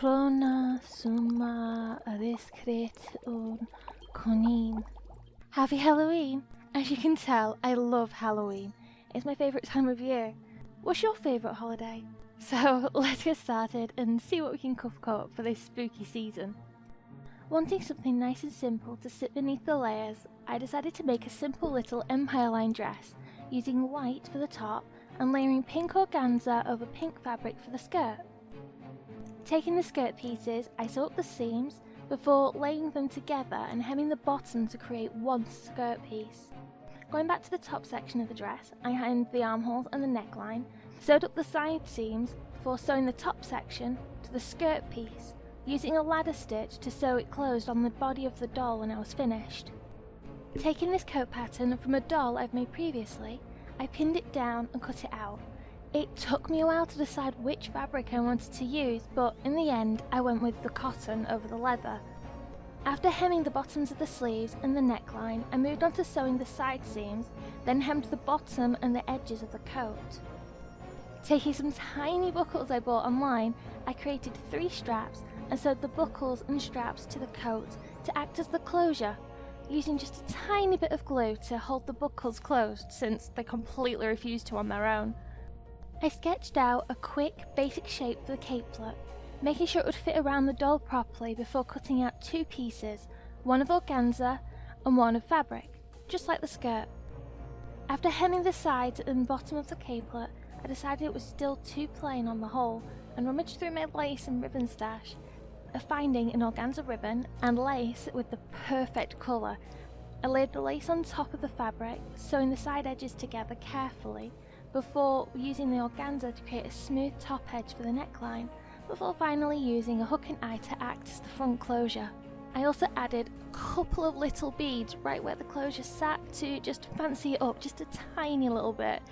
Rona summa adiscret un conin. Happy Halloween! As you can tell, I love Halloween. It's my favourite time of year. What's your favourite holiday? So let's get started and see what we can cook up for this spooky season. Wanting something nice and simple to sit beneath the layers, I decided to make a simple little empire line dress, using white for the top and layering pink organza over pink fabric for the skirt. Taking the skirt pieces, I sew up the seams before laying them together and hemming the bottom to create one skirt piece. Going back to the top section of the dress, I hemmed the armholes and the neckline, sewed up the side seams before sewing the top section to the skirt piece, using a ladder stitch to sew it closed on the body of the doll when I was finished. Taking this coat pattern from a doll I've made previously, I pinned it down and cut it out. It took me a while to decide which fabric I wanted to use, but in the end I went with the cotton over the leather. After hemming the bottoms of the sleeves and the neckline, I moved on to sewing the side seams, then hemmed the bottom and the edges of the coat. Taking some tiny buckles I bought online, I created 3 straps and sewed the buckles and straps to the coat to act as the closure, using just a tiny bit of glue to hold the buckles closed since they completely refused to on their own. I sketched out a quick, basic shape for the capelet, making sure it would fit around the doll properly before cutting out 2 pieces, one of organza and one of fabric, just like the skirt. After hemming the sides and bottom of the capelet, I decided it was still too plain on the whole and rummaged through my lace and ribbon stash, finding an organza ribbon and lace with the perfect colour. I laid the lace on top of the fabric, sewing the side edges together carefully before using the organza to create a smooth top edge for the neckline, before finally using a hook and eye to act as the front closure. I also added a couple of little beads right where the closure sat to just fancy it up just a tiny little bit.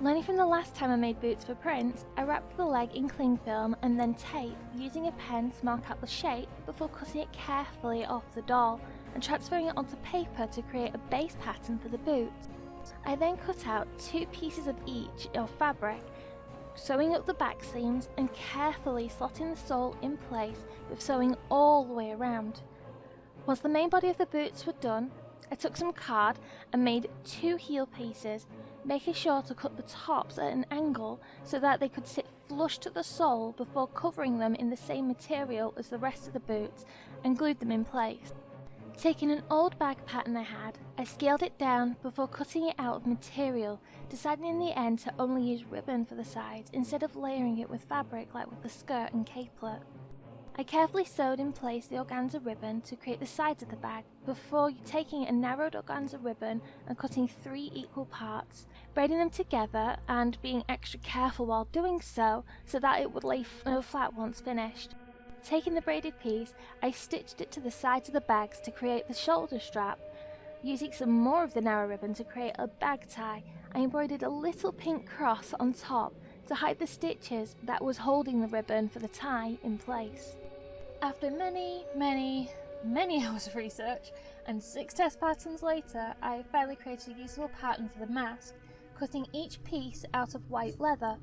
Learning from the last time I made boots for prints, I wrapped the leg in cling film and then tape, using a pen to mark out the shape before cutting it carefully off the doll and transferring it onto paper to create a base pattern for the boot. I then cut out 2 pieces of each of fabric, sewing up the back seams and carefully slotting the sole in place with sewing all the way around. Once the main body of the boots were done, I took some card and made 2 heel pieces, making sure to cut the tops at an angle so that they could sit flush to the sole before covering them in the same material as the rest of the boots and glued them in place. Taking an old bag pattern I had, I scaled it down before cutting it out of material, deciding in the end to only use ribbon for the sides instead of layering it with fabric like with the skirt and capelet. I carefully sewed in place the organza ribbon to create the sides of the bag before taking a narrowed organza ribbon and cutting 3 equal parts, braiding them together and being extra careful while doing so that it would lay flat once finished. Taking the braided piece, I stitched it to the sides of the bags to create the shoulder strap. Using some more of the narrow ribbon to create a bag tie, I embroidered a little pink cross on top to hide the stitches that was holding the ribbon for the tie in place. After many hours of research and 6 test patterns later, I finally created a usable pattern for the mask, cutting each piece out of white leather.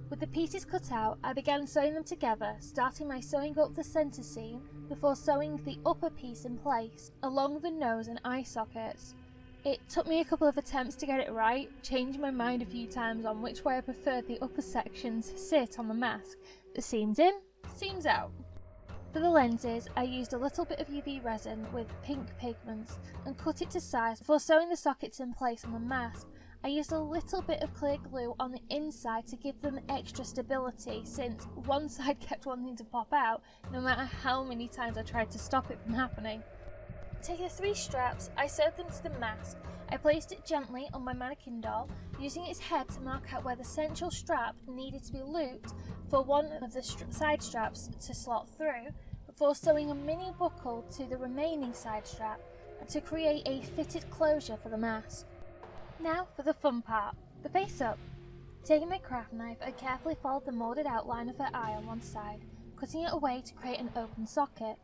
With the pieces cut out, I began sewing them together, starting by sewing up the centre seam before sewing the upper piece in place, along the nose and eye sockets. It took me a couple of attempts to get it right, changing my mind a few times on which way I preferred the upper sections sit on the mask. The seams in, seams out. For the lenses, I used a little bit of UV resin with pink pigments and cut it to size before sewing the sockets in place on the mask. I used a little bit of clear glue on the inside to give them extra stability since one side kept wanting to pop out no matter how many times I tried to stop it from happening. Taking the 3 straps, I sewed them to the mask. I placed it gently on my mannequin doll, using its head to mark out where the central strap needed to be looped for one of the side straps to slot through, before sewing a mini buckle to the remaining side strap to create a fitted closure for the mask. Now for the fun part, the face up. Taking my craft knife, I carefully followed the moulded outline of her eye on one side, cutting it away to create an open socket.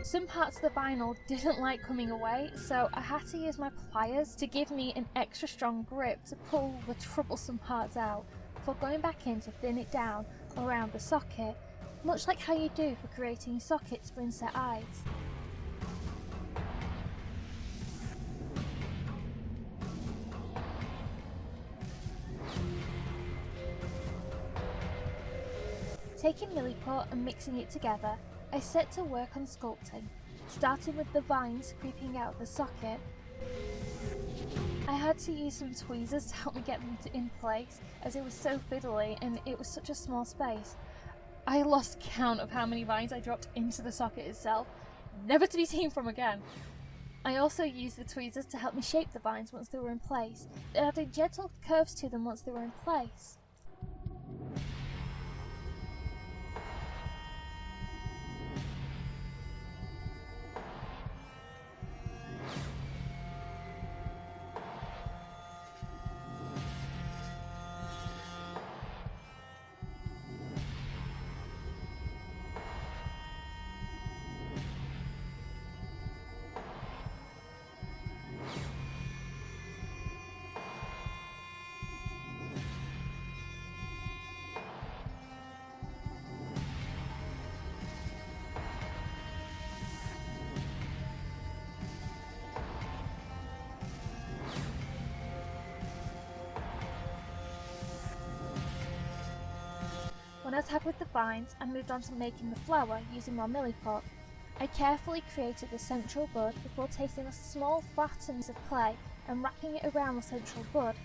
Some parts of the vinyl didn't like coming away, so I had to use my pliers to give me an extra strong grip to pull the troublesome parts out before going back in to thin it down around the socket, much like how you do for creating sockets for inset eyes. Taking milliput and mixing it together, I set to work on sculpting, starting with the vines creeping out of the socket. I had to use some tweezers to help me get them in place as it was so fiddly and it was such a small space. I lost count of how many vines I dropped into the socket itself, never to be seen from again. I also used the tweezers to help me shape the vines once they were in place, and added gentle curves to them once they were in place. When I was happy with the vines, I moved on to making the flower using more milliput. I carefully created the central bud before taking a small flattened piece of clay and wrapping it around the central bud.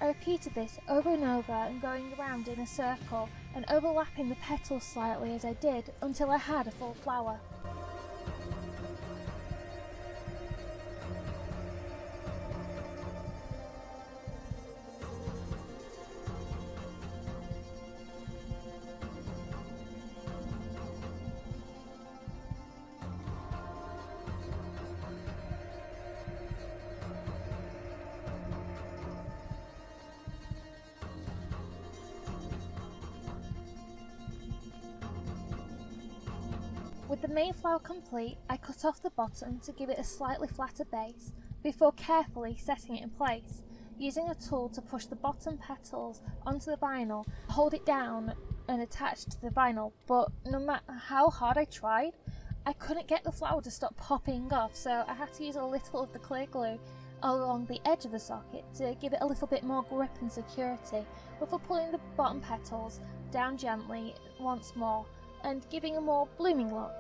I repeated this over and over and going around in a circle and overlapping the petals slightly as I did until I had a full flower. With the main flower complete, I cut off the bottom to give it a slightly flatter base before carefully setting it in place, using a tool to push the bottom petals onto the vinyl, hold it down and attach to the vinyl, but no matter how hard I tried, I couldn't get the flower to stop popping off, so I had to use a little of the clear glue along the edge of the socket to give it a little bit more grip and security before pulling the bottom petals down gently once more and giving a more blooming look.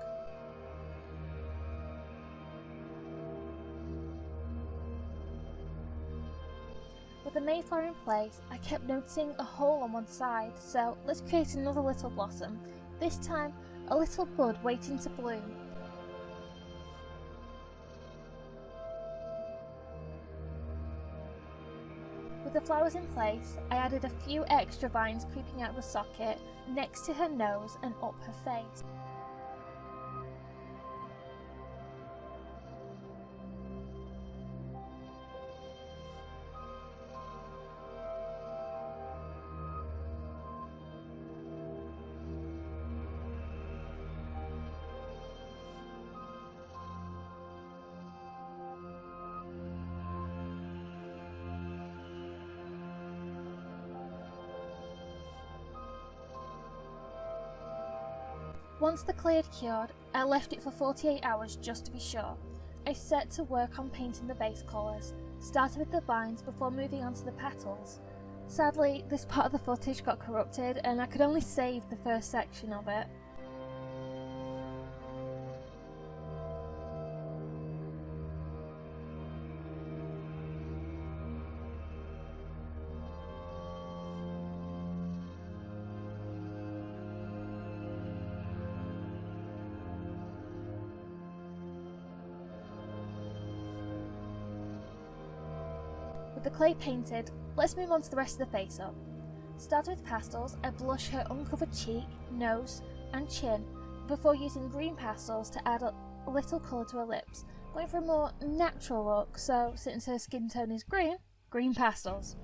With the Mayflower in place, I kept noticing a hole on one side, so let's create another little blossom, this time a little bud waiting to bloom. With the flowers in place, I added a few extra vines creeping out of the socket next to her nose and up her face. Once the clay had cured, I left it for 48 hours just to be sure. I set to work on painting the base colours, started with the vines before moving on to the petals. Sadly, this part of the footage got corrupted and I could only save the first section of it. With the clay painted, let's move on to the rest of the face up. Starting with pastels, I blush her uncovered cheek, nose and chin before using green pastels to add a little colour to her lips, going for a more natural look, so since her skin tone is green, green pastels.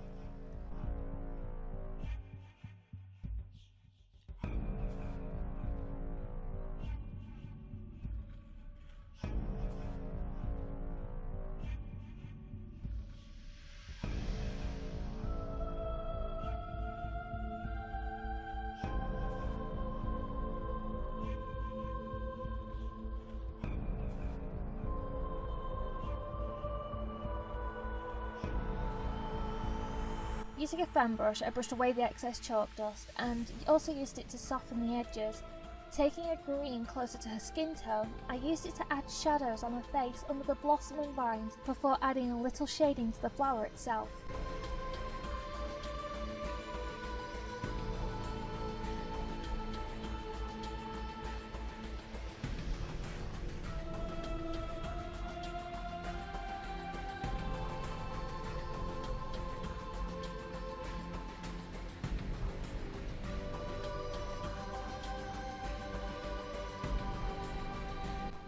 Using a fan brush, I brushed away the excess chalk dust and also used it to soften the edges. Taking a green closer to her skin tone, I used it to add shadows on her face under the blossom and vines before adding a little shading to the flower itself.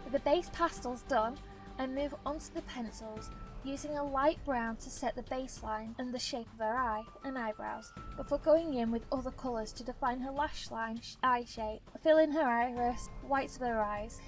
With the base pastels done, I move onto the pencils, using a light brown to set the baseline and the shape of her eye and eyebrows, before going in with other colours to define her lash line, eye shape, fill in her iris, whites of her eyes.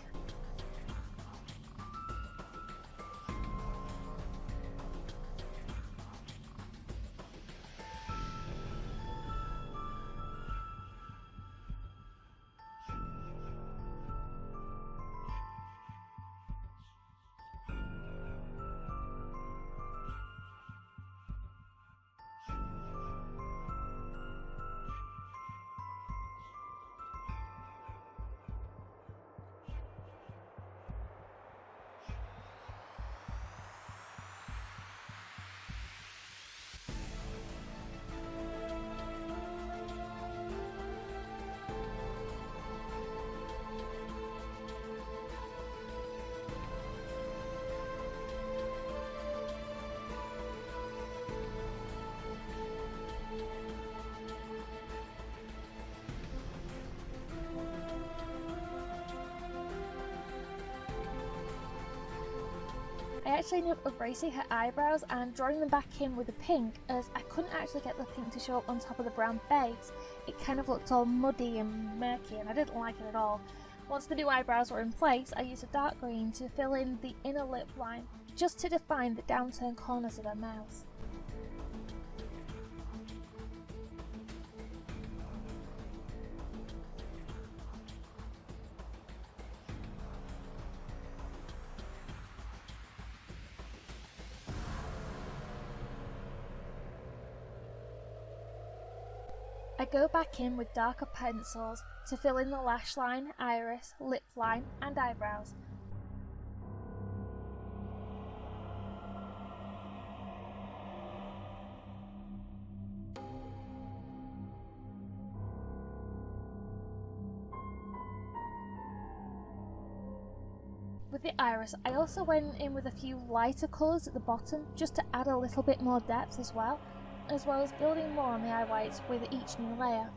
I actually ended up erasing her eyebrows and drawing them back in with the pink, as I couldn't actually get the pink to show up on top of the brown base. It kind of looked all muddy and murky and I didn't like it at all. Once the new eyebrows were in place, I used a dark green to fill in the inner lip line, just to define the downturned corners of her mouth. I go back in with darker pencils to fill in the lash line, iris, lip line and eyebrows. With the iris, I also went in with a few lighter colours at the bottom just to add a little bit more depth as well as building more on the eye whites with each new layer.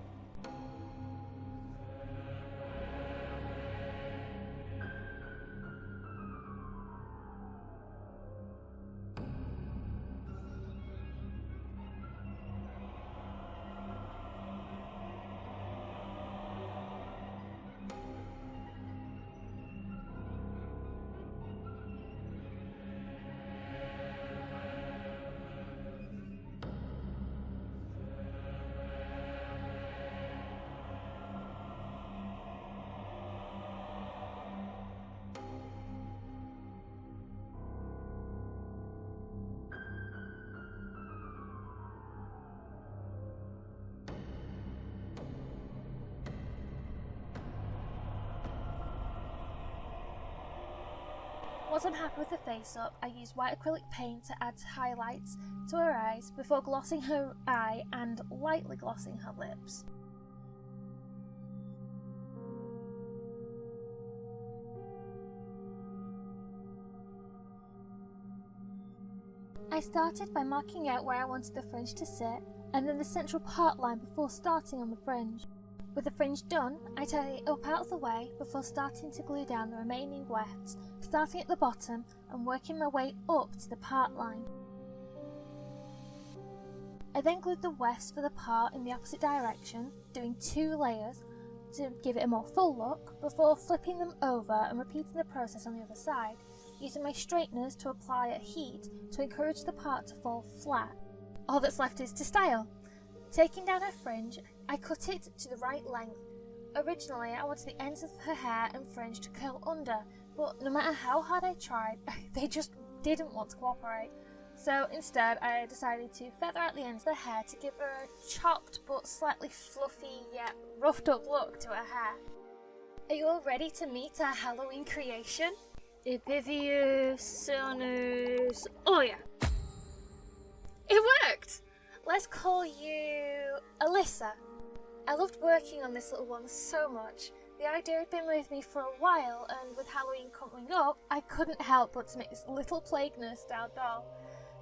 Once I'm happy with the face up, I use white acrylic paint to add highlights to her eyes before glossing her eye and lightly glossing her lips. I started by marking out where I wanted the fringe to sit and then the central part line before starting on the fringe. With the fringe done, I tie it up out of the way before starting to glue down the remaining wefts, starting at the bottom and working my way up to the part line. I then glued the wefts for the part in the opposite direction, doing 2 layers to give it a more full look, before flipping them over and repeating the process on the other side, using my straighteners to apply a heat to encourage the part to fall flat. All that's left is to style. Taking down her fringe, I cut it to the right length. Originally, I wanted the ends of her hair and fringe to curl under, but no matter how hard I tried, they just didn't want to cooperate. So instead I decided to feather out the ends of the hair to give her a chopped but slightly fluffy yet roughed up look to her hair. Are you all ready to meet our Halloween creation? Epitheus, Sonus... Oh yeah! It worked! Let's call you Alyssa. I loved working on this little one so much. The idea had been with me for a while, and with Halloween coming up, I couldn't help but to make this little plague nurse style doll.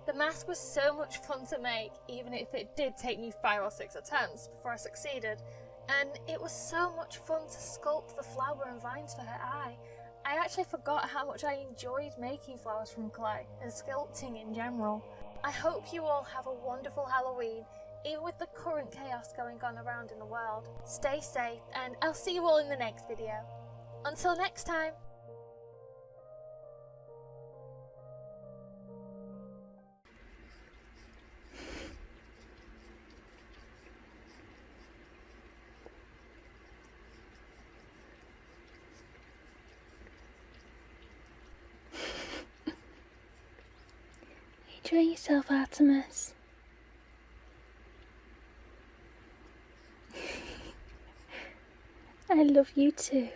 The mask was so much fun to make, even if it did take me 5 or 6 attempts before I succeeded. And it was so much fun to sculpt the flower and vines for her eye. I actually forgot how much I enjoyed making flowers from clay and sculpting in general. I hope you all have a wonderful Halloween, even with the current chaos going on around in the world. Stay safe, and I'll see you all in the next video. Until next time! Enjoy yourself, Artemis. I love you too.